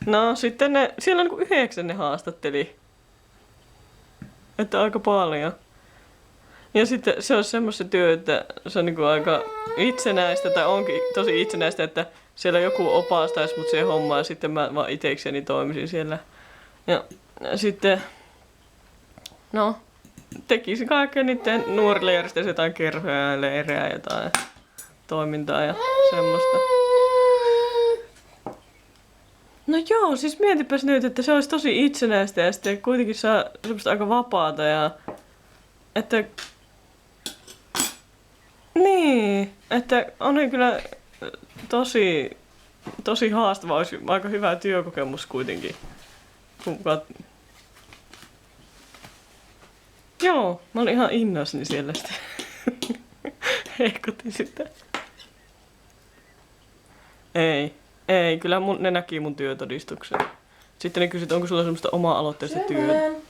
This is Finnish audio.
No sitten siellä niinku 9 ne haastatteli. Että aika paljon. Ja sitten se on semmoista työ, että se on niinku aika itsenäistä, tai onkin tosi itsenäistä, että siellä joku opastaisi mut siihen hommaan ja sitten mä vaan itekseni toimisin siellä. Ja sitten, no, tekisin kaikkea niiden nuorille järjestäisi jotain kerhoja ja leirejä, jotain toimintaa ja semmoista. No joo, siis mietipäs nyt, että se olisi tosi itsenäistä ja sitten kuitenkin saa semmoista aika vapaata ja että niin, että on kyllä tosi haastava, olisi aika hyvä työkokemus kuitenkin. Joo, mä olin ihan innoissani siellä sitten. Hehkutin sitä. Ei, kyllä ne näki mun työtodistuksen. Sitten ne kysyivät, onko sulla semmoista oma-aloitteista työtä.